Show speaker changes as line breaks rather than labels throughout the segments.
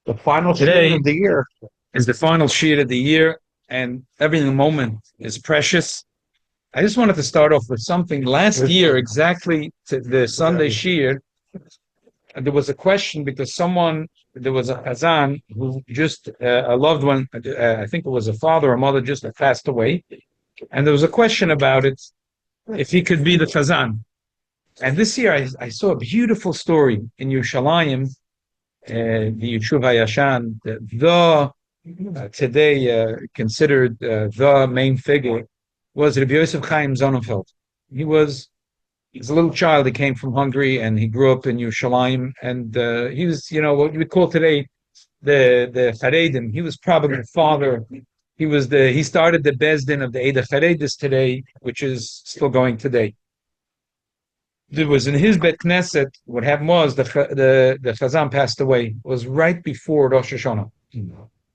The final
Today
shiur of the year
is the final shiur of the year, and every moment is precious. I just wanted to start off with something. Last year, exactly to the Sunday shiur, there was a question because there was a Chazan who just, a loved one, I think it was a father or mother, just passed away. And there was a question about it, if he could be the Chazan. And this year I saw a beautiful story in Yerushalayim, the Yeshuv HaYashan, today considered the main figure, was Rabbi Yosef Chaim Sonnenfeld. He's a little child. He came from Hungary and he grew up in Yerushalayim. And he was, what you would call today the Charedim. He was probably the father. He started the Bezdin of the Eda Charedis today, which is still going today. There was in his Bet Knesset, what happened was the Chazan passed away. It was right before Rosh Hashanah.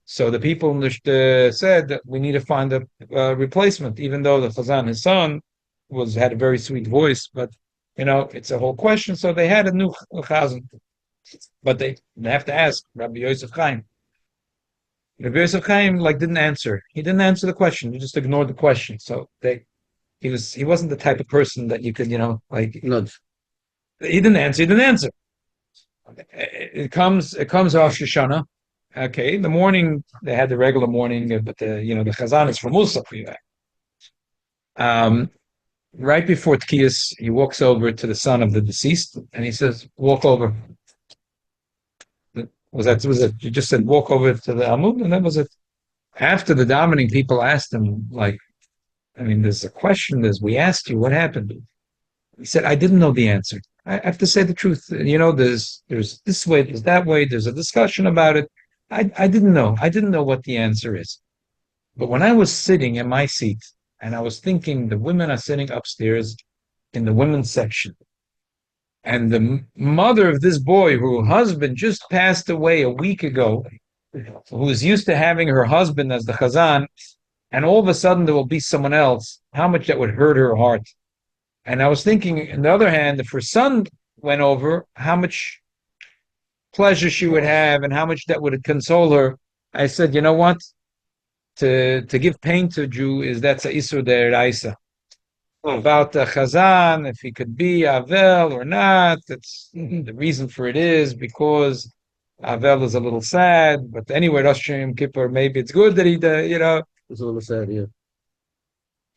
So the people said that we need to find a replacement, even though the Chazan, his son, had a very sweet voice, but it's a whole question. So they had a new Chazan, but they have to ask Rabbi Yosef Chaim. Rabbi Yosef Chaim didn't answer. He didn't answer the question. He just ignored the question. So he wasn't the type of person that you could
nudge.
He didn't answer. He didn't answer. It comes Rosh Hashanah. Okay, in the morning they had the regular morning, but the Chazan is from Musaf. Right before Tkiyas, he walks over to the son of the deceased and he says, "Walk over." Was it? You just said, "Walk over to the amud," and that was it. After the davening, people asked him, there's a question. We asked you what happened. He said, "I didn't know the answer. I have to say the truth. There's this way, there's that way. There's a discussion about it. I didn't know. I didn't know what the answer is. But when I was sitting in my seat and I was thinking, the women are sitting upstairs in the women's section, and the mother of this boy, whose husband just passed away a week ago, who was used to having her husband as the Chazan, and all of a sudden there will be someone else, how much that would hurt her heart." And I was thinking, on the other hand, if her son went over, how much pleasure she would have and how much that would console her. I said, you know what? To give pain to a Jew that's a Isur De'eraisa. About the Chazan, if he could be Avel or not, the reason for it is because Avel is a little sad, but anyway, Rosh Hashanah Kippur, maybe it's good that
it's a little sad, yeah.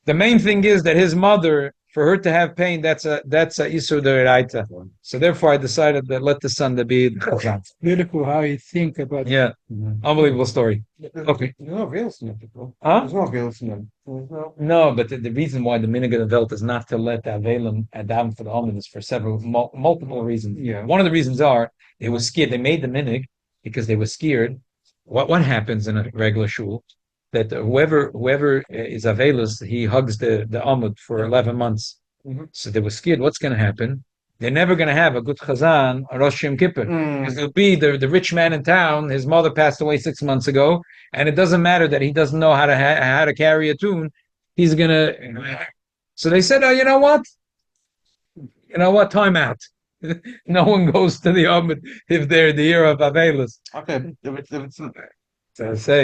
The main thing is that his mother, for her to have pain, that's a Isur De'eraita. So therefore I decided that let the son be the Chazan.
Beautiful how you think about
it. Yeah. Unbelievable story. Okay.
No,
Huh?
There's no Wilson.
No, but the reason why the minhag of the Welt is not to let the Avelim Adam for the Amud is for multiple reasons.
Yeah.
One of the reasons are they were scared. They made the minhag because they were scared. What happens in a regular shul? That whoever is Avelis, he hugs the Amud for 11 months.
Mm-hmm.
So they were scared. What's going to happen? They're never going to have a good Chazan or Rosh Hashanah Kippur. Because it'll be the rich man in town. His mother passed away 6 months ago, and it doesn't matter that he doesn't know how to carry a tune. He's gonna. So they said, "Oh, you know what? Time out. No one goes to the Amud if they're the year of Avelis."
Okay, if it's
So I say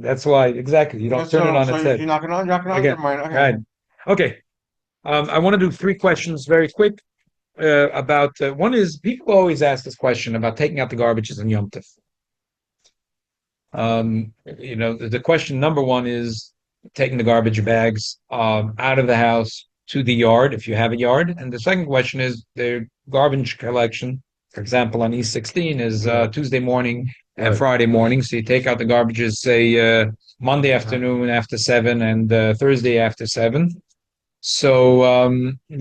that's why exactly you don't turn it on its head.
You're knocking on.
Okay. Right. Okay. I want to do 3 questions very quick. About one is people always ask this question about taking out the garbages in YomTov. The question number 1 is taking the garbage bags out of the house to the yard if you have a yard, and the second question is the garbage collection. For example, on E16 is Tuesday morning and Friday morning. So you take out the garbages, say Monday afternoon after 7 and Thursday after 7. So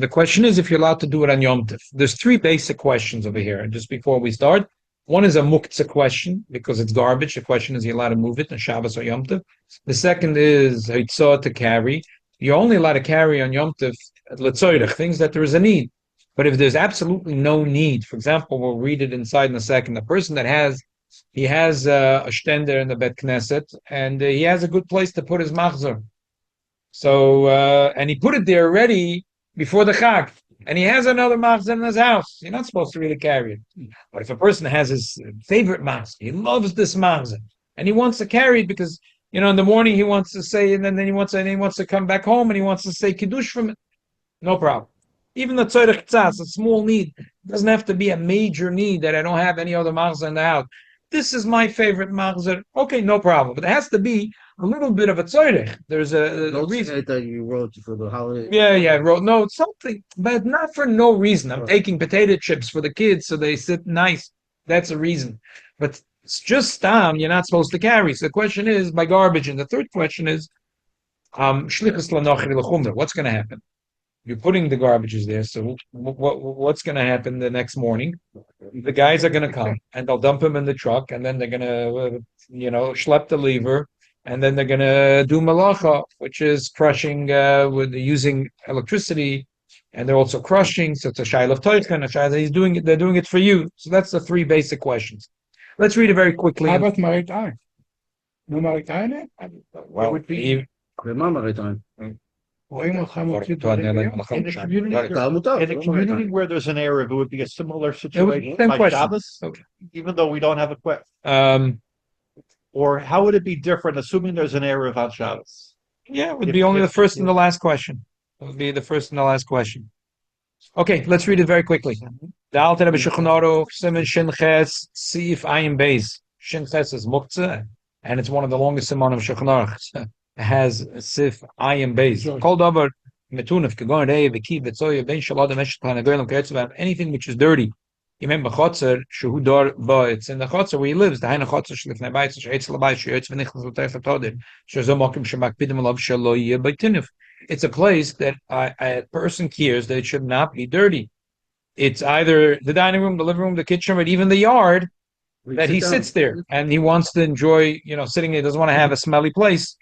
the question is if you're allowed to do it on Yom Tov. There's 3 basic questions over here. Just before we start, one is a muktzah question because it's garbage. The question is, you're allowed to move it on Shabbos or Yom Tov. The second is hitzah to carry. You're only allowed to carry on Yom Tov letzoyrech, things that there is a need. But if there's absolutely no need, for example, we'll read it inside in a second. The person that has a shtender in the Bet Knesset and he has a good place to put his machzor. So and he put it there already before the Chag. and he has another machzor in his house, you're not supposed to really carry it. But if a person has his favorite machzor, he loves this machzor, and he wants to carry it because in the morning he wants to say, and then he wants to come back home and he wants to say kiddush from it, no problem. Even the tzorech tzas, a small need, doesn't have to be a major need that I don't have any other machzor in the house. This is my favorite machzor. Okay, no problem. But it has to be a little bit of a tzorech. There's a reason
that you wrote for the holiday.
Yeah, I wrote no, it's something, but not for no reason. I'm taking potato chips for the kids so they sit nice. That's a reason. But it's just you're not supposed to carry. So the question is by garbage, and the third question is shlichus lanochri lechumra. What's going to happen? You're putting the garbages there, so what's going to happen the next morning? The guys are going to come and they'll dump them in the truck, and then they're going to, schlep the lever, and then they're going to do malacha, which is crushing with using electricity, and they're also crushing. So it's a shayla of toichen, a shayla. He's doing it. They're doing it for you. So that's the three basic questions. Let's read it very quickly.
How about Marit Ein? No Marit Ein?
Well,
It would be
Remember time.
in the
community where there's an Erev, it would be a similar situation
same
like
question.
Shabbos,
Okay.
even though we don't have a question.
Um,
Or how would it be different, assuming there's an Erev on Shabbos?
Yeah, it would be only the first and the last question. It would be the first and the last question. Okay, let's read it very quickly. The Alter Rebbe Shulchan Aruch, Siman Shin Ches, Sif Ayin Beis. Shin Ches is Muktzah, and it's one of the longest Siman of Shulchan Aruch. It has Sif Ayin Beis. Kol Davar Metunif Kegon Rei V'Ki V'Tzoya Ben Shalad Meshet Plan Agoylam Keretzav. Anything which is dirty. Yemem b'chotzer shehu dor bo. It's in the chotzer where he lives. The haina chotzer shlifnei bayis sheitz labayis sheitz v'nichnas l'teich hatodir shezo mokim shemakpidim alav shelo yeh b'tinif. It's a place that a person cares that it should not be dirty. It's either the dining room, the living room, the kitchen, or even the yard that he sits there and he wants to enjoy, sitting there. He doesn't want to have a smelly place.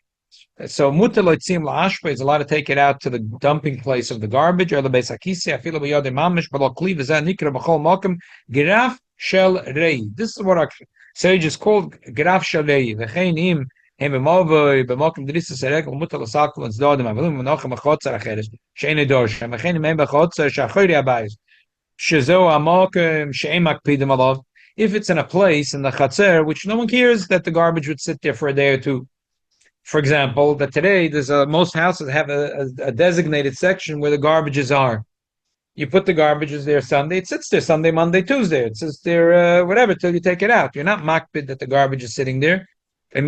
So mutar loitzim la'ashpa is allowed to take it out to the dumping place of the garbage or the beis hakisi. Afilu b'yodei mamish b'lo kliv v'zeh nikra b'chol mokem giraf shel rei. This is what our sages called giraf shel rei. V'chein im hem b'movoi b'mokem drisa serekel mutar l'salkel v'nzdodem avilum v'nochem achotzer acheres she'enei dorshem v'chein im hem b'chotzer she'achori abayis shezo amokem she'em makpidim alav. If it's in a place in the chatzer which no one cares that the garbage would sit there for a day or two. For example, that today there's most houses have a designated section where the garbages are. You put the garbages there Sunday, it sits there Sunday, Monday, Tuesday. It sits there whatever till you take it out. You're not makpid that the garbage is sitting there. So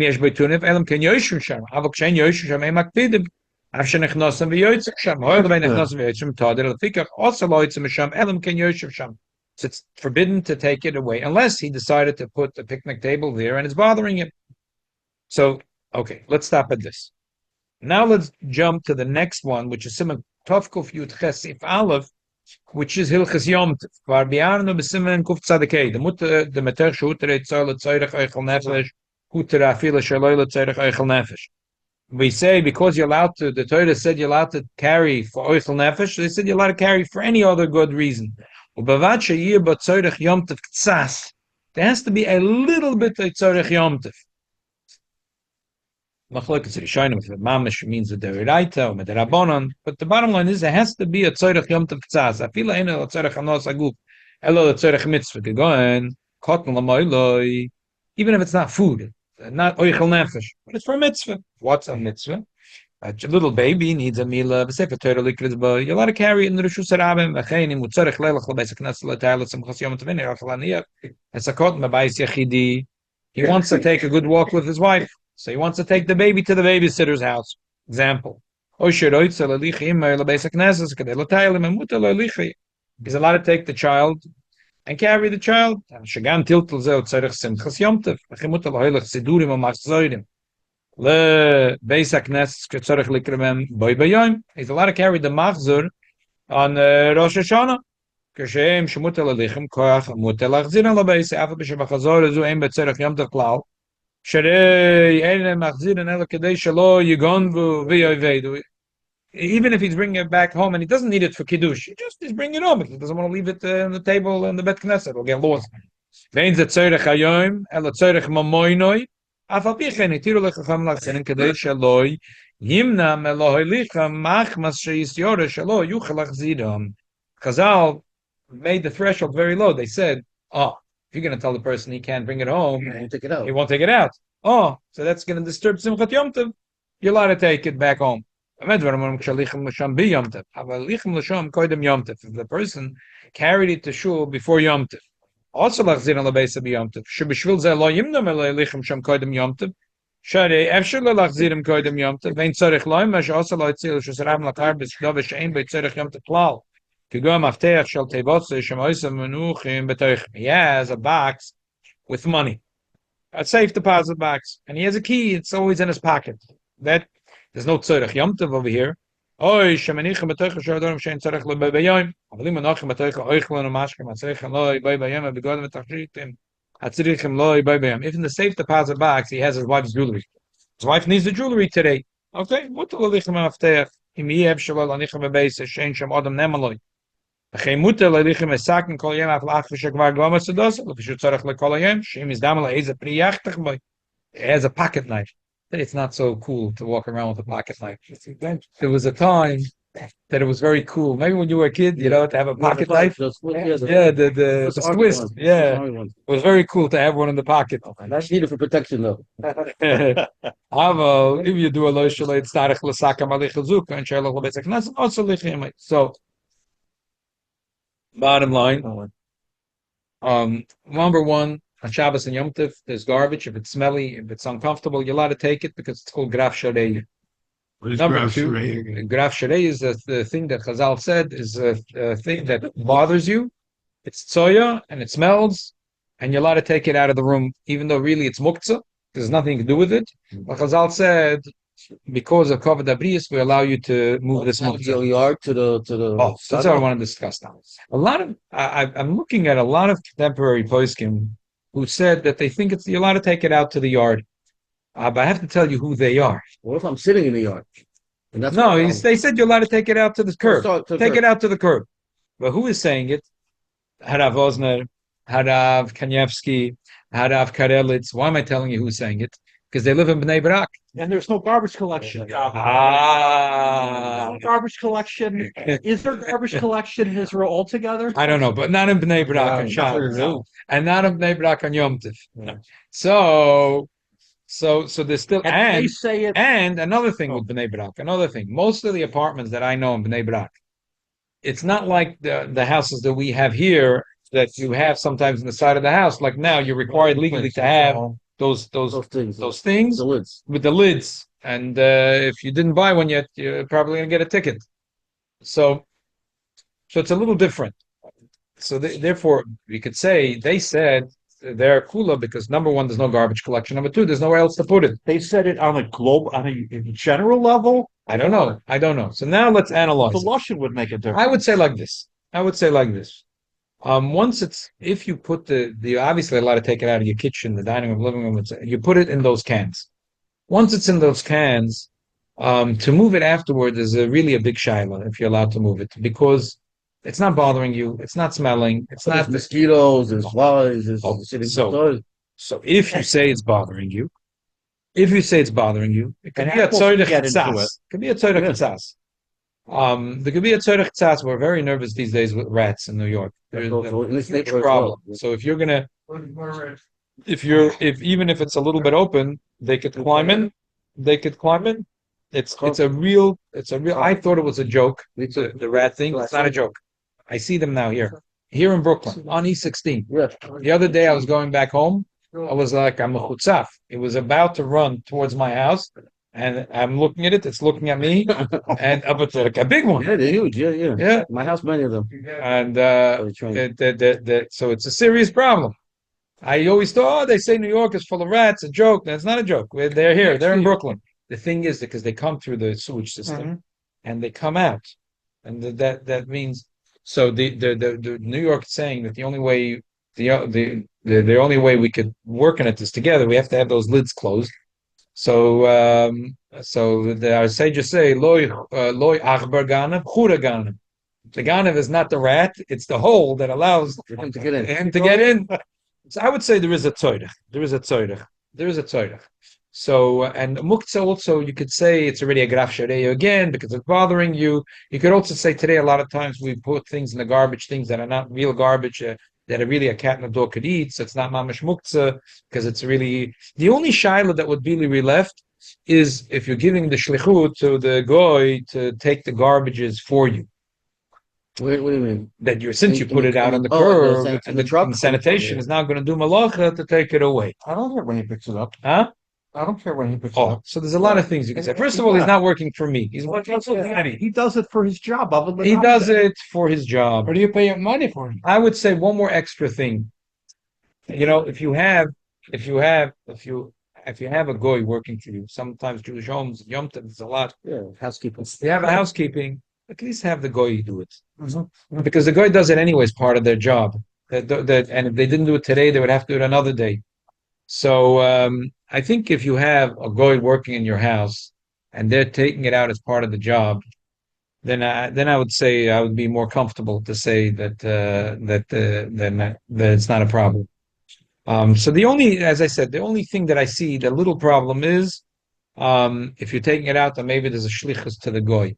it's forbidden to take it away unless he decided to put the picnic table there and it's bothering him. So okay, let's stop at this. Now let's jump to the next one, which is Siman Tovkuf Yud Ches If Aleph, which is Hilchas YomTov. Var bi'arnu b'siman Kuf Tzadikei. The mutter the meter shehutere tzol tzorech eichel nefesh hutere afila shaloi tzorech eichel nefesh. We say because you're allowed to. The Torah said you're allowed to carry for eichel nefesh. They said you're allowed to carry for any other good reason. U'bavad sheyir b'tzorech YomTov ktsas. There has to be a little bit of tzorech YomTov. Machlokes Rishon if mamish means with the Raita or with the Rabbanon, but the bottom line is there has to be a tzorech YomTov ktsas. Afila eno tzorech hanos aguf, elo tzorech mitzvah gegoen cotton lamoiloi. Even if it's not food, not oichel nefesh, but it's for a mitzvah. What's a mitzvah? A little baby needs a mila. B'sefer Torah likritz bo. You're allowed to carry it in the Rishus Harabim. V'cheinim utzorech leilach l'beis haknas l'tayla simchas yom tovin erach l'aniyach. It's a cotton b'bayis yachidi. He wants to take a good walk with his wife. So he wants to take the baby to the babysitter's house. Example. He's allowed to take the child and carry the child. He's allowed to carry the machzor on Rosh Hashanah. Even if he's bringing it back home and he doesn't need it for kiddush, he's bringing it home because he doesn't want to leave it on the table in the bet knesset. It'll get lost. Chazal made the threshold very low. They said, "Oh, if you're going to tell the person he can't bring it home,
You take it out.
he won't take it out. Oh, so that's going to disturb Simchat YomTov. You're allowed to take it back home." If the person carried it to shul before YomTov, also lachzir on the base of YomTov. Shebishvil zeh lo yimnam lichem sham koydem YomTov. Shari efshir lo lachzirim koydem YomTov. Vein tzorich loim mash also lo yitzil shusram lachar b'shdav she'ein b'tzorich YomTov klal. Kigom afteach shel tevotze shem oisem menuchim b'toich. He has a box with money, a safe deposit box, and he has a key. It's always in his pocket. That there's no tzorich YomTov over here. Oy shemenichim b'toich shodorim she'ein tzorich lo b'bayom. Avalim menachim b'toich oichlon u'mashkim atzorich lo b'bayom b'godem v'tachritim. If in the safe deposit box he has his wife's jewelry, his wife needs the jewelry today. Okay, if he has a pocket knife, then it's not so cool to walk around with a pocket knife. There was a time that it was very cool. Maybe when you were a kid, to have a pocket knife. The twist. Yeah. It was very cool to have one in the pocket.
Okay, that's needed for protection, though.
If you do a lo shalei tzarich l'saka malich zuka and shalach l'betzak nas also lichim. So, bottom line, number one, on Shabbos and YomTov, there's garbage. If it's smelly, if it's uncomfortable, you're allowed to take it because it's called graf sharei. Number two, graf sharei is the thing that Chazal said is a thing that bothers you. It's tzoya and it smells, and you're allowed to take it out of the room, even though really it's muktzah. There's nothing to do with it. But Chazal said, because of kavod abrius, we allow you to move this muktzah.
Yard to the.
Oh, that's what I want to discuss now. I'm looking at a lot of contemporary poskim who said that they think you're allowed to take it out to the yard. But I have to tell you who they are.
What if I'm sitting in the yard? And that's
they said you're allowed to take it out to the curb. Take it out to the curb. But who is saying it? Harav Osner, Harav Kanievsky, Harav Karelitz. Why am I telling you who's saying it? Because they live in Bnei Brak.
And there's no garbage collection.
Ah.
Garbage collection. Is there garbage collection in Israel altogether?
I don't know, but not in Bnei Brak on Shabbos. And not in Bnei Brak on YomTov. So there's still
And they say it.
And another thing with Bnei Brak, most of the apartments that I know in Bnei Brak, it's not like the houses that we have here that you have sometimes in the side of the house. Like now, you're required legally to have those things
the lids
with the lids, and if you didn't buy one yet, you're probably going to get a ticket. So it's a little different. So therefore, we could say they said they're kula because number one, there's no garbage collection. Number two, there's nowhere else to put it.
They said it on a general level.
I don't know. So now let's analyze.
The Lashon would make a difference.
I would say like this. Once if you put the obviously allowed to take it out of your kitchen, the dining room, living room, you put it in those cans. Once it's in those cans, to move it afterward is really a big shaila if you're allowed to move it because it's not bothering you, it's not smelling, it's not
mosquitoes, there's flies,
so if you say it's bothering you, it could be a tzorech tzas. Could be a tzorech tzas. There could be a tzorech tzas. We're very nervous these days with rats in New York. There's a huge problem. So if you're gonna, even if it's a little bit open, they could climb in. It's a real. I thought it was a joke. The rat thing. It's not a joke. I see them now here in Brooklyn on E16. The other day I was going back home. I was like, I'm a chutzaf. It was about to run towards my house, and I'm looking at it. It's looking at me, and it's like a big one.
Yeah, they're huge. Yeah. My house, many of them.
And so it's a serious problem. I always thought, they say New York is full of rats. A joke. That's not a joke. They're here. They're in Brooklyn. The thing is because they come through the sewage system, and they come out, and that means so the New York is saying that the only way we could work on it is together. We have to have those lids closed. So our sages say loy achbar ganav chura ganav. The ganav is not the rat; it's the hole that allows
him to get in.
So I would say there is a tzorech. So, and muktzah also, you could say it's already a graf shareya again because it's bothering you. You could also say today, a lot of times we put things in the garbage, things that are not real garbage, that are really a cat and a dog could eat. So it's not mamash muktzah because it's really the only shaila that would be left is if you're giving the shlichut to the goy to take the garbages for you.
What do you mean?
That since you put it out on the
Oh,
curb,
and the truck
and sanitation is now going to do malacha to take it away.
I don't care when he picks it up.
Huh?
I don't care when he picks it
Oh,
up.
so there's a lot of things you can say. First of all, he's not working for me. He's working for me.
He does it for his job.
He does it for his job.
Or do you pay him money for him?
I would say one more extra thing. If you have a goy working for you, sometimes Jewish homes, YomTov, it's a lot.
Yeah, housekeeping.
You have a housekeeping, at least have the goy do it. Because the goy does it anyways, part of their job. And if they didn't do it today, they would have to do it another day. So I think if you have a goy working in your house and they're taking it out as part of the job, then I would say I would be more comfortable to say that it's not a problem. So as I said, the only thing that I see, the little problem is if you're taking it out, then maybe there's a shlichus to the goy.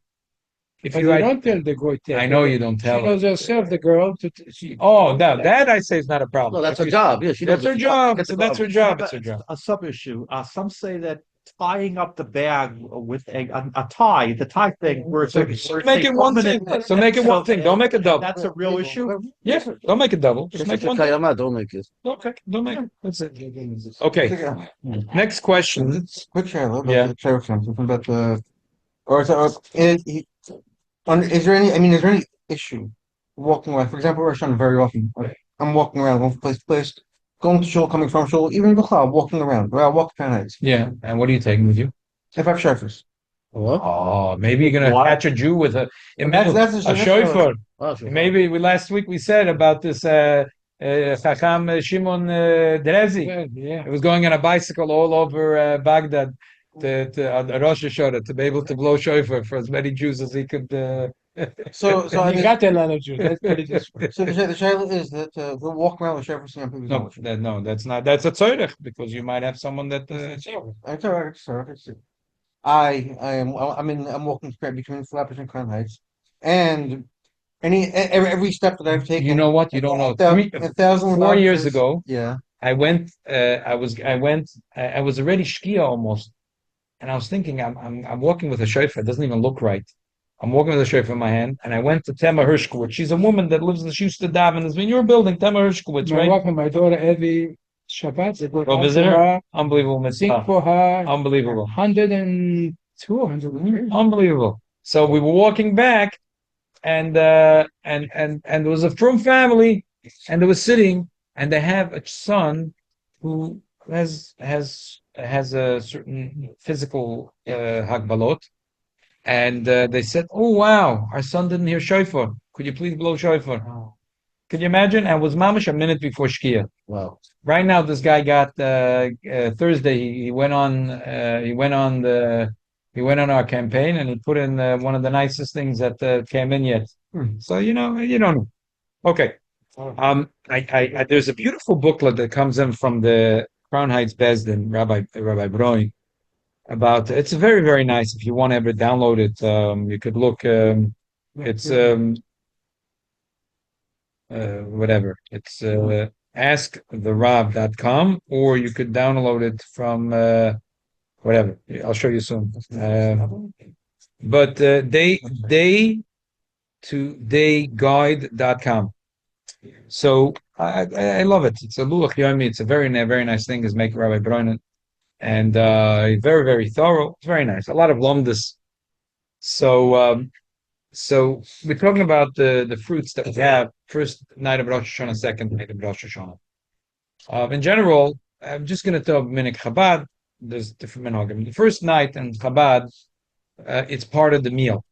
If you don't tell the goy,
I know you don't tell
she knows herself, the girl.
That I say is not a problem.
No, that's her job. Yeah,
that's her job. So that's her job. It's her job.
A sub issue. Some say that tying up the bag with a tie, the tie thing, where it's
make it one thing. So make it one thing. Don't make it double.
That's a real issue.
Yes, don't make it double. Just make one.
Don't make it.
Okay, don't make it. That's it. Okay. Next question.
Quick share about
Yeah.
the sheriff something about the, is there any issue walking around? For example, Rishon very often. I'm walking around going from place to place, going to shul, coming from shul, even B'chal, walking around. I walk Pomegranate.
Yeah, and what are you taking with you?
If I have sheriffs.
What?
Oh, maybe you're gonna catch a Jew with a shofar.
Oh, sure.
Maybe last week we said about this Chacham Shimon Drezi.
Yeah.
It was going on a bicycle all over Baghdad to Rosh Hashanah to be able to blow shofar for as many Jews as he could.
So I
You
mean,
got a lot of Jews. That's pretty good.
so the shayla is that we'll walk around with sheriffs and people's knowledge.
No, that's not. That's a tzorech because you might have someone that.
It's all right, sir. I'm walking between Flatbush and Crown Heights, and every step that I've taken.
You know what? You don't know.
4
years ago,
Yeah.
I went. I was already shkia almost, and I was thinking, I'm walking with a shofar. It doesn't even look right. I'm walking with a shofar in my hand, and I went to Tema Hershkowitz. She's a woman that lives in the Schuster Daven. It's in your building, Tema Hershkowitz, right?
I walk with my daughter every Shabbat.
Go visit her. Unbelievable
Sing
mitzvah.
for her.
Unbelievable.
102, 103.
Unbelievable. So we were walking back, and there was a frum family, and they were sitting, and they have a son who has a certain physical hagbalot, and they said, "Oh wow, our son didn't hear shofar. Could you please blow shofar?"
Oh.
Could you imagine? And it was mamish a minute before shkia.
Wow.
Right now, this guy got Thursday. He went on our campaign, and he put in one of the nicest things that came in yet. So you don't know. Okay. There's a beautiful booklet that comes in from the Crown Heights Bezdin, Rabbi Broin, about. It's very, very nice. If you want to ever download it, you could look. It's whatever. It's asktherab.com, or you could download it from whatever. I'll show you soon. But daytoDayGuide.com. So I love it. It's a lulach yomi. It's a very, very nice thing. Is make Rabbi Broinen, and very, very thorough. It's very nice. A lot of lomdus. So we're talking about the fruits that we have first night of Rosh Hashanah, second night of Rosh Hashanah. In general, I'm just going to tell Minik Chabad. There's different minhagim. The first night in Chabad, it's part of the meal,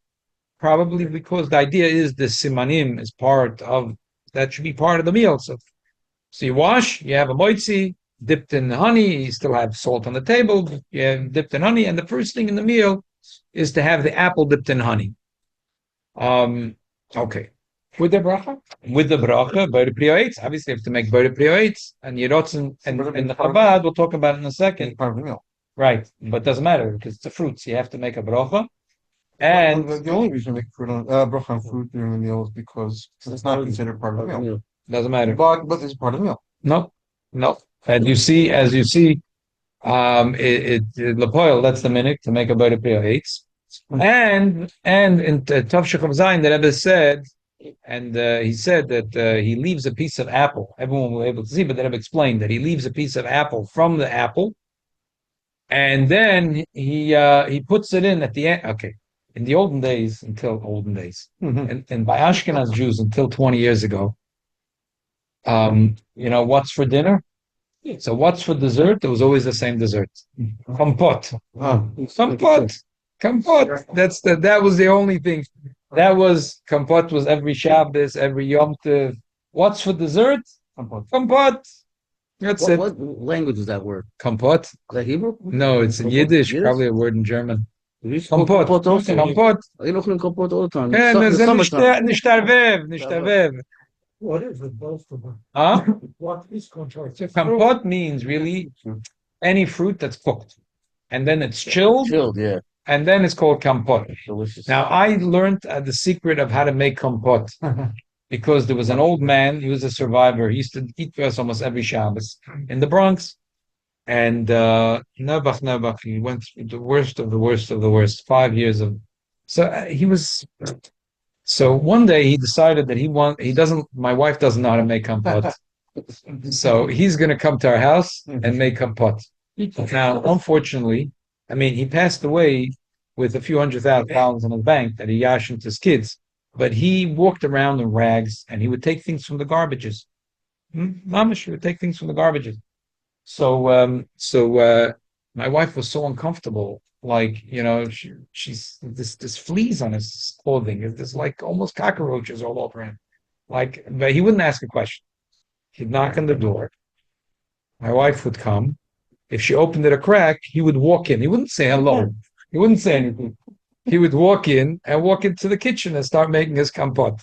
probably because the idea is the simanim is part of that should be part of the meal. So you wash, you have a moitzi dipped in honey. You still have salt on the table. You have dipped in honey, and the first thing in the meal is to have the apple dipped in honey. Okay.
With the bracha?
With the bracha, Bode Prioetz. Obviously, you have to make Bode Prioetz. And Yerotzen and the Chabad, we'll talk about it in a second.
Part of the meal.
Right, but it doesn't matter because it's a fruit, so you have to make a bracha. And
The only reason we make fruit on bracha on fruit during the meal is because it's not considered part of the meal.
doesn't matter.
But it's part of the meal.
No, no. And as you see, Lapoil, that's the minute to make a better pair eights. And in Tov Shechem Zayin, the Rebbe said, and he said that he leaves a piece of apple. Everyone will be able to see, but the Rebbe explained that he leaves a piece of apple from the apple, and then he puts it in at the end. Okay, in the olden days, and by Ashkenaz Jews until 20 years ago, what's for dinner? So what's for dessert? It was always the same dessert. Kompot. Kompot. That was the only thing. Kompot was every Shabbos, every YomTov. What's for dessert? Kompot. That's it.
What language is that word?
Kompot?
Is that Hebrew?
No, it's in Yiddish, probably a word in German.
Kompot also.
Kompot.
You know kompot all the time.
Yeah,
In the summertime.
nicht tarvev.
What is it, both of them?
Huh?
What is kompot?
Kompot means really any fruit that's cooked. And then it's chilled,
Yeah.
and then it's called kompot.
Delicious.
Now, I learned the secret of how to make kompot because there was an old man, he was a survivor. He used to eat for us almost every Shabbos in the Bronx. And Nebuch, he went through the worst of the worst of the worst, 5 years of. So one day he decided that my wife doesn't know how to make kompot. So he's going to come to our house and make kompot. Now, unfortunately, he passed away with a few $100,000 in his bank that he yashed to his kids. But he walked around in rags and he would take things from the garbages. Mamish would take things from the garbages. So my wife was so uncomfortable. Like, she's this fleas on his clothing. There's like almost cockroaches all over him. Like, but he wouldn't ask a question. He'd knock on the door. My wife would come. If she opened it a crack, he would walk in. He wouldn't say hello. He wouldn't say anything. He would walk into the kitchen and start making his kompot.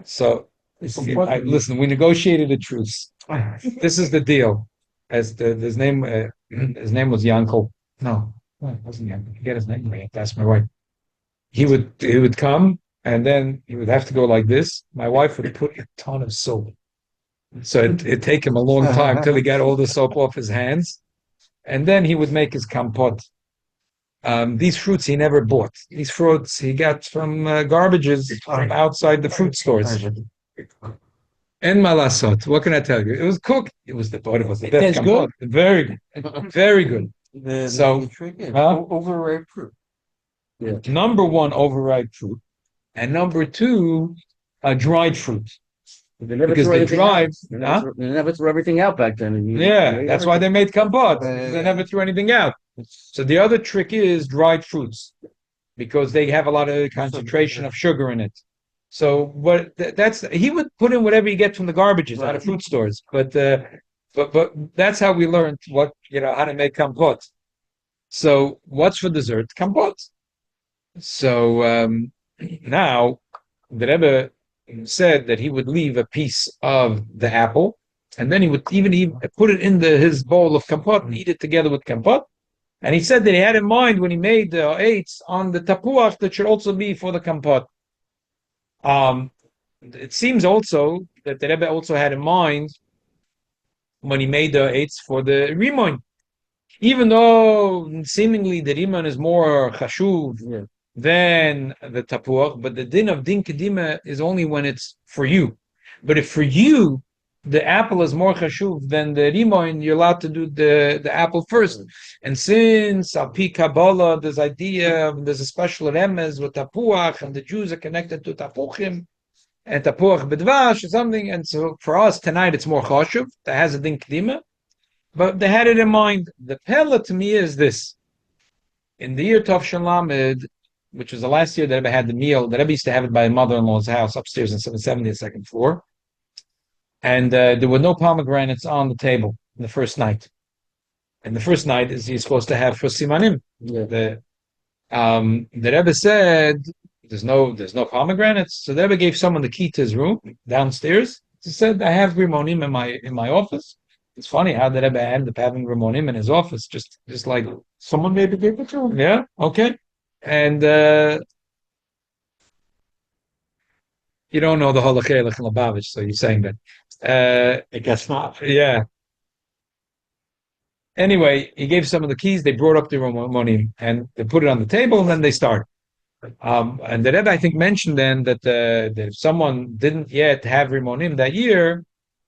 So, listen, we negotiated a truce. This is the deal. His name was Yankel. No, it wasn't Yankel. Forget his name. I have to ask my wife. He would come, and then he would have to go like this. My wife would put a ton of soap. So it'd take him a long time till he got all the soap off his hands. And then he would make his kompot. These fruits he never bought. These fruits he got from garbages from outside the fruit stores. And malasot, what can I tell you? It was cooked. It was the best kompot. Very good. Very good.
The trick is overripe fruit.
Yeah.
Number one, overripe fruit. And number two, dried fruit.
They never
Because
threw
they
anything
drive.
out. They never threw everything out back then.
That's why they made kompot. They never threw anything out. So the other trick is dried fruits, because they have a lot of concentration of sugar in it. So he would put in whatever you get from the garbages out of fruit stores. But that's how we learned how to make kompot. So what's for dessert? Kompot. So now the Rebbe said that he would leave a piece of the apple, and then he would even put it in his bowl of kompot and eat it together with kompot. And he said that he had in mind when he made the eights on the tapuach that should also be for the kompot. It seems also that the Rebbe also had in mind when he made the eights for the rimon, even though seemingly the rimon is more chashuv than the tapuach, but the din of din kedima is only when it's for you. But if for you the apple is more chashuv than the rimon, you're allowed to do the apple first. And since al pi Kabbalah, there's a special remez with tapuach, and the Jews are connected to tapuchim and tapuach bedvash or something. And so for us tonight, it's more chashuv. That has a din kedima, but they had it in mind. The pella to me is this: in the year Tov Lamed, which was the last year that Rebbe had the meal, the Rebbe used to have it by mother-in-law's house upstairs in 770, second floor. And there were no pomegranates on the table the first night. And the first night is you're supposed to have for simanim. The Rebbe said there's no pomegranates. So the Rebbe gave someone the key to his room downstairs. He said, I have rimonim in my office. It's funny how the Rebbe ended up having Ramonim in his office, just like
Someone maybe gave it to him.
yeah, okay, and you don't know the Halakha Lubavitch, so you're saying that.
I guess not.
Yeah. Anyway, he gave some of the keys. They brought up the Ramonim and they put it on the table, and then they started. And the Rebbe, I think, mentioned then that if someone didn't yet have Ramonim that year,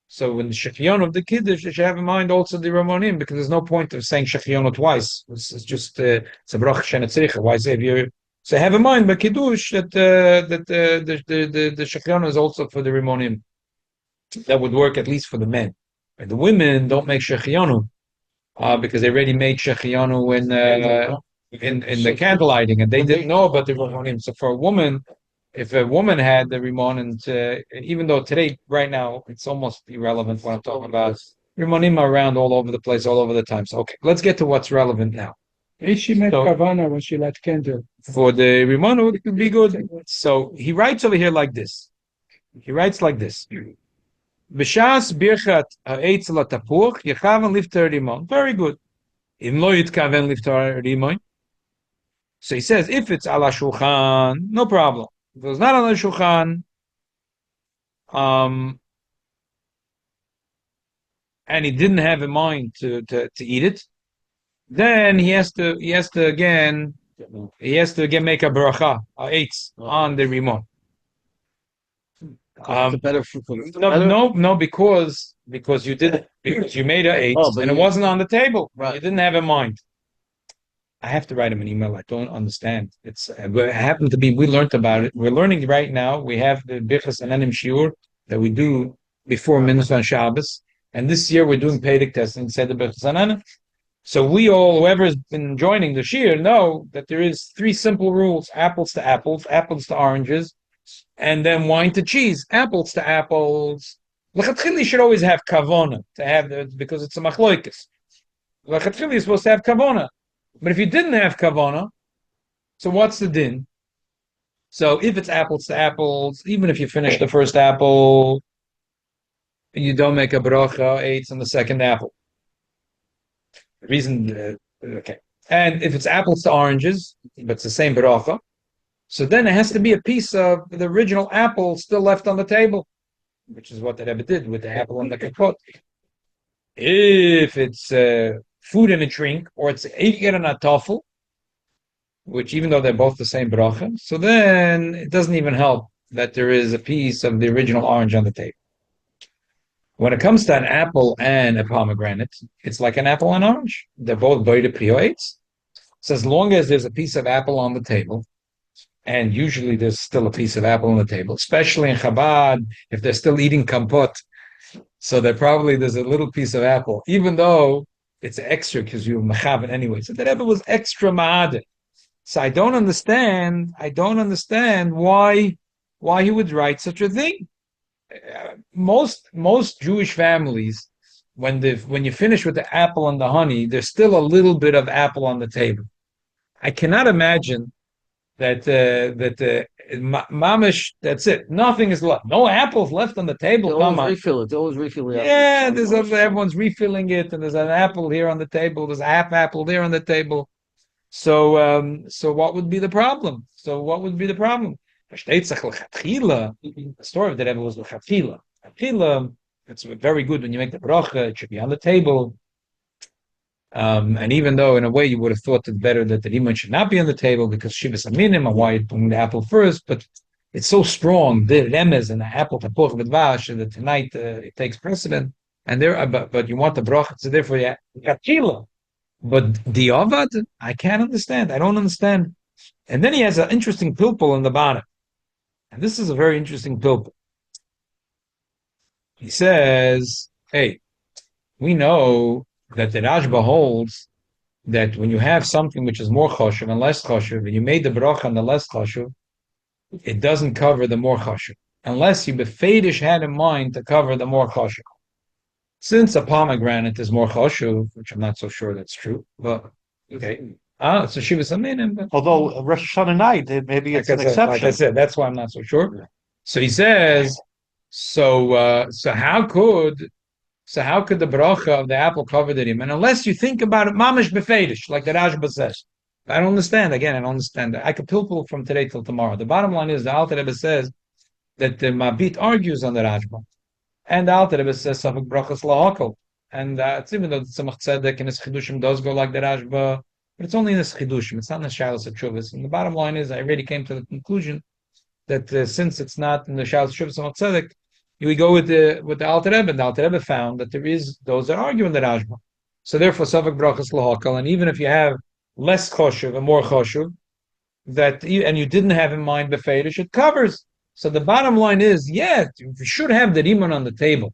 so when the Shechion of the Kiddush, they should have in mind also the Ramonim, because there's no point of saying Shechion twice. It's just it's a brach shenetzricha. Why say if you so have in mind by Kiddush that the Shechion is also for the Ramonim. That would work at least for the men. And the women don't make Shechionu because they already made Shechionu in the candle lighting, and they didn't know about the Ramonim. So for a woman, if a woman had the Rimon, and even though today, right now, it's almost irrelevant what I'm talking about, Rimonim are around all over the place, all over the time. So, okay, let's get to what's relevant now.
If she made kavana when she lit candle.
For the Rimon, it would be good. So he writes over here like this. He writes like this. B'shas birchat ha'etz latapuch yechaven lifter rimon. Very good. Im lo yitkaven lifter rimon. So he says, if it's ala shulchan, no problem. If it was not on the shulchan, and he didn't have in mind to eat it, then he has to again make a bracha, eitz, on the rimon.
It's better for
No, because you did because you made an eitz and it wasn't on the table.
Right.
You didn't have in mind. I have to write him an email. I don't understand. It happened to be, we learned about it. We're learning right now. We have the Birchas Ananim Shiur that we do before Mincha on Shabbos. And this year we're doing Pedic testing, said the Birchas Ananim. So we all, whoever has been joining the Shiur, know that there is 3 simple rules: apples to apples, apples to oranges, and then wine to cheese, apples to apples. L'chatchili should always have kavona to have because it's a machloikis. L'chatchili is supposed to have kavona. But if you didn't have kavana, so what's the din? So if it's apples to apples, even if you finish the first apple, you don't make a bracha, eitz on the second apple. The reason, okay. And if it's apples to oranges, but it's the same bracha, so then it has to be a piece of the original apple still left on the table, which is what the Rebbe did with the apple and the kapot. If it's food and a drink, or it's eiger and a toffel, which even though they're both the same bracha, so then it doesn't even help that there is a piece of the original orange on the table. When it comes to an apple and a pomegranate, it's like an apple and orange. They're both boide prioites. So as long as there's a piece of apple on the table, and usually there's still a piece of apple on the table, especially in Chabad, if they're still eating kampot, so there's a little piece of apple, even though it's extra because you're mechaven anyway. So the Rebbe was extra ma'adeh. So I don't understand why he would write such a thing. Most Jewish families, when you finish with the apple and the honey, there's still a little bit of apple on the table. I cannot imagine that mamish, that's it. Nothing is left. No apples left on the table.
They always refill it. They always refill it.
Yeah, everyone's refilling it, and there's an apple here on the table. There's a half apple there on the table. So what would be the problem? The story of the Rebbe was l'chatchila. It's very good when you make the bracha. It should be on the table. And even though in a way you would have thought it better that the rimon should not be on the table because shivas aminim, and why you put the apple first, but it's so strong, the remez and the apple tapuch v'dvash, that tonight it takes precedent. And but you want the bracha, so therefore you katchila. But the avad, I can't understand. I don't understand. And then he has an interesting pilpul in the bottom, and this is a very interesting pilpul. He says, "Hey, we know that the Rashba holds that when you have something which is more choshev and less choshev, and you made the bracha on the less choshev, it doesn't cover the more choshev, unless you befedish had in mind to cover the more choshev. Since a pomegranate is more choshev, which I'm not so sure that's true, but okay. So she was a minim.
Although Rosh Hashanah night, maybe it's an exception.
Like I said, that's why I'm not so sure. So he says, so how could So how could the bracha of the apple cover the rim? And unless you think about it, mamish befedish, like the Rashba says. I don't understand. Again, I don't understand that. I could pilpul from today till tomorrow. The bottom line is the Alter Rebbe says that the Mabit argues on the Rashba. And the Alter Rebbe says Safek brachas lahakol. And it's even though the Tzemach Tzedek in his chidushim does go like the Rashba, but it's only in his chidushim. It's not in the Shalos Chuvas. And the bottom line is, I already came to the conclusion that since it's not in the Shalos Chuvas Tzemach Tzedek, we go with the Alter Rebbe. And the Alter Rebbe found that there is those that argue in the Rashba. So therefore, Safek brachas lahakol. And even if you have less choshev and more choshev, and you didn't have in mind befedish, it covers. So the bottom line is, yeah, you should have the riman on the table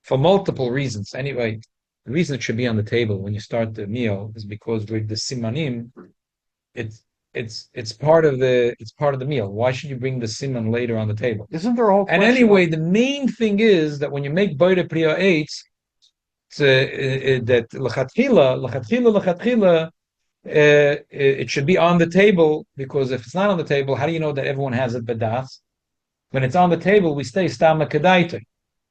for multiple reasons. Anyway, the reason it should be on the table when you start the meal is because with the simanim, it's part of the meal. Why should you bring the siman later on the table?
Isn't there a whole
And
question
anyway, the main thing is that when you make boire priya eitz, that lechatchila, it should be on the table, because if it's not on the table, how do you know that everyone has it bedas? When it's on the table, we stay stama kedaita.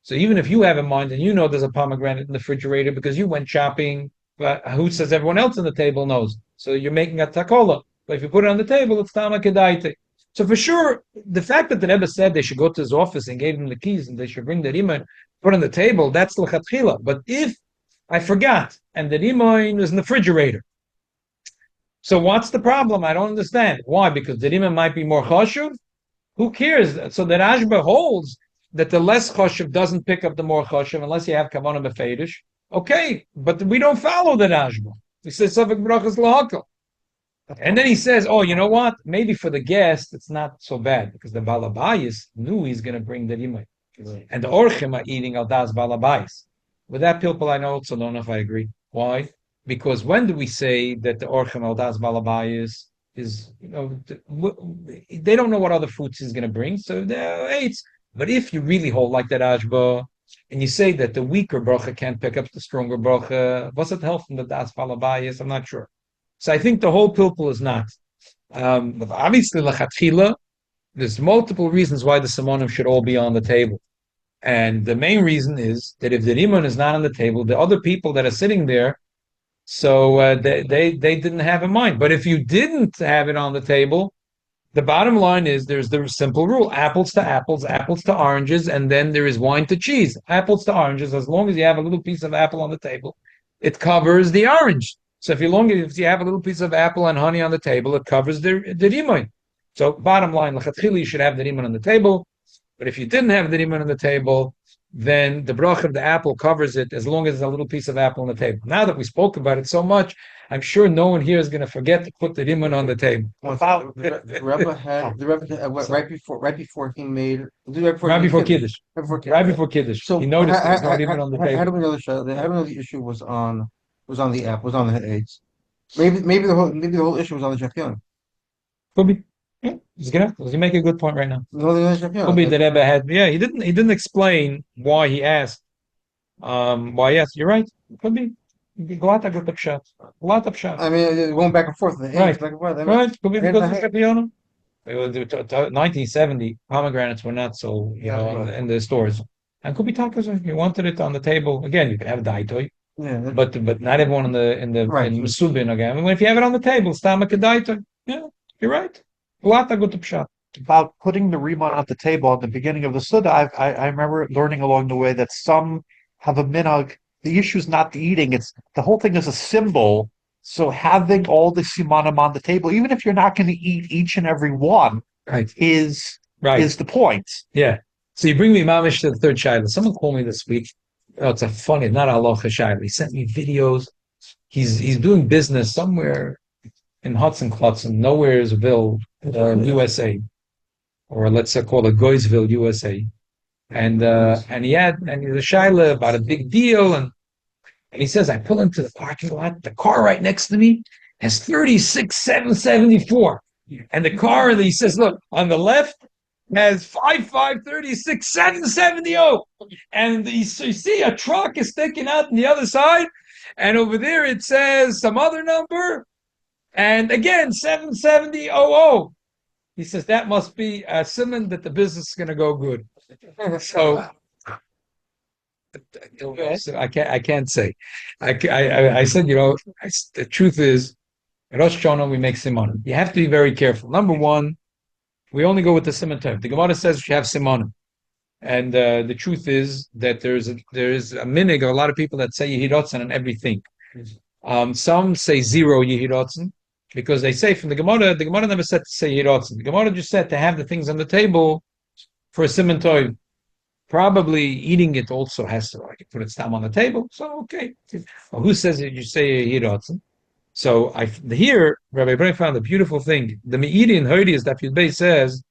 So even if you have in mind and you know there's a pomegranate in the refrigerator because you went shopping, but who says everyone else on the table knows? So you're making a takola. But if you put it on the table, it's stama kedaita. So for sure, the fact that the Rebbe said they should go to his office and gave him the keys and they should bring the riman, put on the table, that's l'chatchila. But if I forgot and the riman is in the refrigerator, so what's the problem? I don't understand. Why? Because the riman might be more chashuv? Who cares? So the Rashba holds that the less choshev doesn't pick up the more choshev unless you have kavanah befedish. Okay, but we don't follow the Rashba. He says Safek brachas lahakol. And then he says, oh, you know what? Maybe for the guest, it's not so bad because the balabayis knew he's going to bring the rimay. Right. And the orchim are eating al das balabayis. With that pilpul, I also don't know if I agree. Why? Because when do we say that the orchim al das balabayis is, they don't know what other fruits he's going to bring, so they're eights. But if you really hold like that Ashba, and you say that the weaker bracha can't pick up the stronger bracha, what's it help from the das balabayis? I'm not sure. So I think the whole pilpul is not. Obviously, lachatchila, there's multiple reasons why the simonim should all be on the table. And the main reason is that if the riman is not on the table, the other people that are sitting there, so they didn't have in mind. But if you didn't have it on the table, the bottom line is there's the simple rule: apples to apples, apples to oranges, and then there is wine to cheese. Apples to oranges, as long as you have a little piece of apple on the table, it covers the orange. So if you have a little piece of apple and honey on the table, it covers the riman. So bottom line, l'chatchili, you should have the riman on the table. But if you didn't have the riman on the table, then the bracha of the apple covers it as long as there's a little piece of apple on the table. Now that we spoke about it so much, I'm sure no one here is going to forget to put the riman on the table.
The Rebbe had right before he made
Right before Kiddush. Right before Kiddush.
So
he noticed there's no riman on the table.
How do we know the issue was on the app, was on the AIDS? Maybe the whole issue was on the Shafyan.
Could be. Yeah, you make a good point right now.
Could
be the Rebbe had. Yeah, he didn't explain why he asked. Why yes, you're right. Could be. A lot of pshat.
I mean, going back and forth.
Right. Right. Could be because of Shafyan. 1970, pomegranates were not so in the stores, and could be tacos. You wanted it on the table again. You could have daitoi.
Yeah,
but not everyone in Musubin again. If you have it on the table, stomach daitoi. Yeah, you're right.
About putting the riman on the table at the beginning of the Suda, I remember learning along the way that some have a minhag. The issue is not the eating; it's the whole thing is a symbol. So having all the simanim on the table, even if you're not going to eat each and every one, is the point.
Yeah. So you bring me mamish to the third shiloh. Someone called me this week. Oh, it's a funny, not aloha shiloh. He sent me videos. He's doing business somewhere in Hudson, Nowheresville, USA, or let's call it Goysville, USA, and he's a shaila about a big deal, and he says I pull into the parking lot, the car right next to me has 36,774, and the car, he says, look, on the left has 5536,770, and you see a truck is sticking out on the other side, and over there it says some other number. And again, 770,000. He says that must be a simon that the business is going to go good. So I can't say. I said, the truth is, at Rosh Hashanah we make simanim. You have to be very careful. Number one, we only go with the siman tov. The Gemara says we have simanim, and the truth is that there is a minig of a lot of people that say Yehirotzen on everything. Some say zero Yehirotzen because they say from the Gemara never said to say Yehirotzen. The Gemara just said to have the things on the table for a siman tov. Probably eating it also has to put its time on the table. So okay, well, who says that you say Yehirotzen? So here Rabbi Bray found a beautiful thing. The Meiri in Hodius Daf Yud Beis says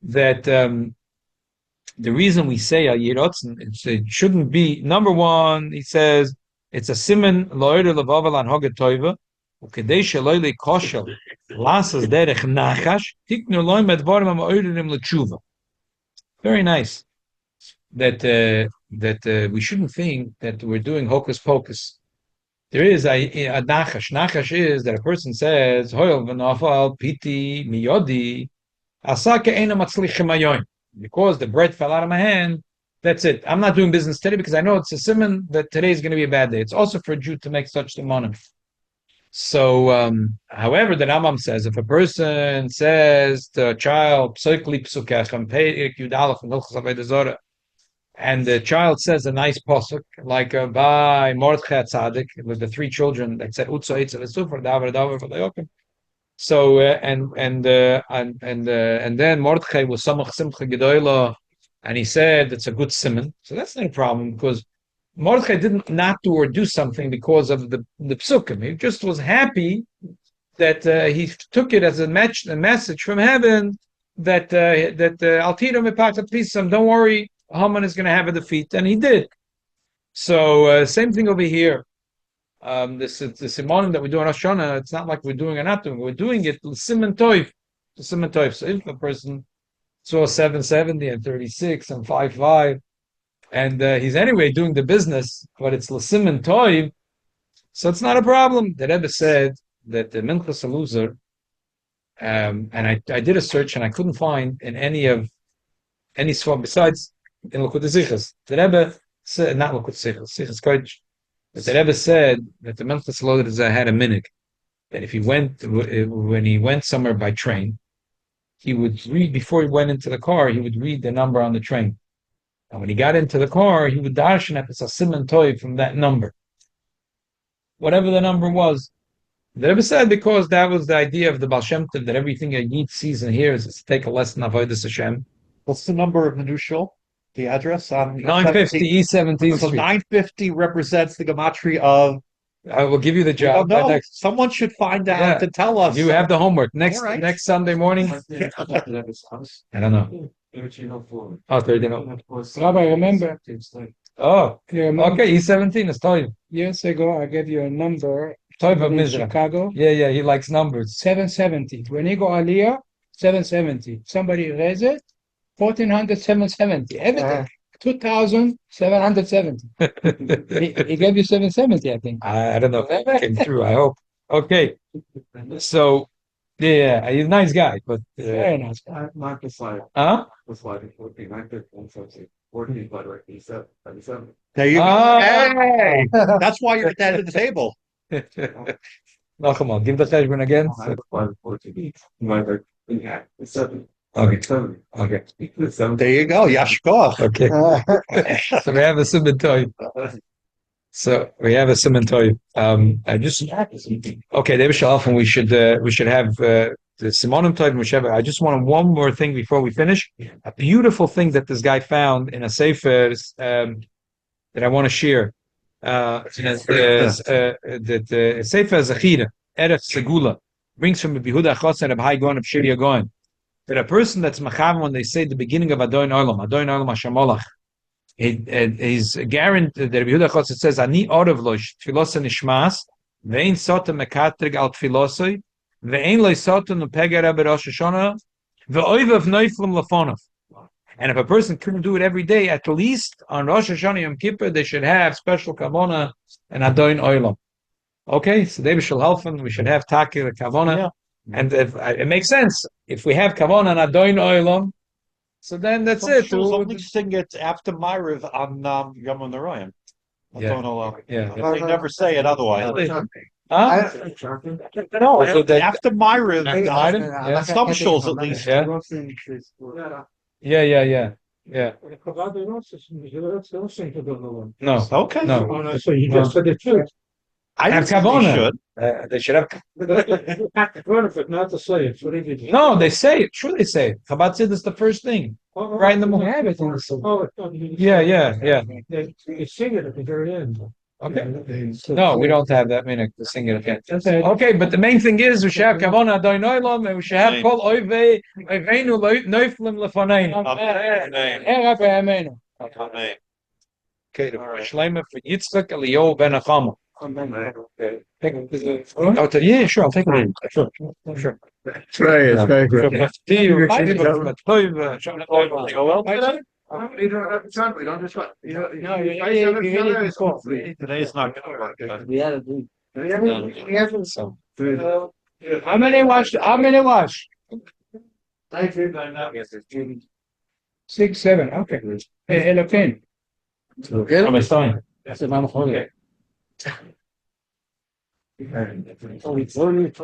that the reason we say a Yehirotzen, it shouldn't be, number one, he says it's a siman lo'er levavel an hoget toiva ukedei sheloi lekoshel lasas derech nachash tiknu loim advarim ha'oirim l'tshuva. Very nice. That we shouldn't think that we're doing hocus pocus. There is a nachash. Nachash is that a person says, "Hoyel v'nafal piti miyodi asake eina matzlichim hayoim." Because the bread fell out of my hand, that's it. I'm not doing business today because I know it's a siman that today is going to be a bad day. It's also for a Jew to make such simanim. So, however, the Rambam says if a person says to a child, "Psoikli psukechem peirik Yud-Alef Chodesh," and the child says a nice pasuk like by Mordechai Tzaddik with the three children that said Utzo Eitzel Esufar Davar Davar for the Yokim. So and then Mordechai was Samach Simcha Gedoyla, and he said it's a good simon. So that's not a problem because Mordechai didn't not do or do something because of the psukim. He just was happy that he took it as a message from heaven that Altiro Mepata Pisam. Don't worry. Haman is going to have a defeat, and he did. So same thing over here. This simonim that we do on Rosh Hashanah, it's not like we're doing or not doing. We're doing it siman tov. So if a person saw 770 and 36 and 55, and he's anyway doing the business, but it's l'siman tov, so it's not a problem. The Rebbe said that the minchas loser, and I did a search and I couldn't find in any swap besides in Lekut Zichas. The Rebbe said, not Lekut Zichas Kodesh, but the Rebbe said that the Menchas Loder had a minig, that if he when he went somewhere by train, he would read, before he went into the car, he would read the number on the train. And when he got into the car, he would darshan if it's a siman toy from that number. Whatever the number was. The Rebbe said because that was the idea of the Baal Shem Tov, that everything a Yid sees and hears is to take a lesson of Avodas Hashem.
What's the number of the new shul? The address on
950 East 17th
So
Street.
950 represents the gematria of.
I will give you the job.
No, someone should find out to tell us.
You have the homework next Sunday morning. I don't know. Oh, 39.
Rabbi, remember?
Oh,
You remember
okay. E17 is Toiv.
years ago I gave you a number
Toiv of
in
Mizrah.
Chicago.
Yeah, he likes numbers.
770. When he go Aliyah, 770. Somebody raise it, 1400, 770. Everything. 2,770. He gave you 770, I think.
I don't know if that came through. I hope. Okay. So, yeah, he's a nice guy, but
Very nice.
Mark the slide.
huh?
The slide 14, 950, 14, slide right, 37.
There you go.
Ah.
Hey, that's why you're at the end of the table.
No, come on, give the cheshbon again.
Slide 14, 7.
Okay.
7.
Okay.
7.
There you go. Yashkov.
Okay. So we have a siman toy. I just okay. David Shalaf, and we should have the Simonim toy. I just want one more thing before we finish. A beautiful thing that this guy found in a sefer that I want to share. That sefer Zechira Eretz Segula brings from Yehuda Chotz and Rabbi Gon of Shir Yagon. That a person that's machav when they say the beginning of Adon Olam Hashem he's guaranteed that Rabbi Yehuda Chotz says Ani Orav Losh Tfilosa Nishmas Ve'in Sota Mekatrig Al Tfilosoi Ve'in Lo Sota Nupega Rabbi Rosh Hashanah Ve'oivav Neiflim Lafonov. And if a person couldn't do it every day, at least on Rosh Hashanah Yom Kippur they should have special kavona and Adon Olam. Okay, so David shall help him. We should have Taki the kavona.
Yeah.
And it makes sense. If we have Kavan and Adon Olam, So then that's
Some
it.
shuls only sing it after Ma'ariv on Yom HaNorayim. I
Yeah.
don't know.
Yeah.
They never say it otherwise.
Huh?
No,
So they-
after Ma'ariv,
Yeah.
some shuls at least.
Yeah. Yeah. No.
Okay.
No.
So you just said the truth.
I
Have
think they
kavana.
should.
They should have.
But not to say it. What did you?
No, they say it. Sure, they say it. Chabad Sid is the first thing. Right in the morning.
Have it in the song.
Yeah.
You sing it at the very end.
Okay. No, we don't have that minute to sing it again.
That's it.
Okay, but the main thing is we should have kavana adoinoilom and we should have kol oivei oiveinu neuflim lefaneinu.
Rabbi, amen.
Okay, the Shleima for Yitzchak Eliyahu ben Achama. Oh, yeah, sure, I'll take it. Sure.
Try it, very good.
Today's not gonna work. But
We had a do.
So,
How many watch? How many watch? 6, 7. Okay. Eloquent.
Okay.
I'm a sign.
That's the Mama Chole.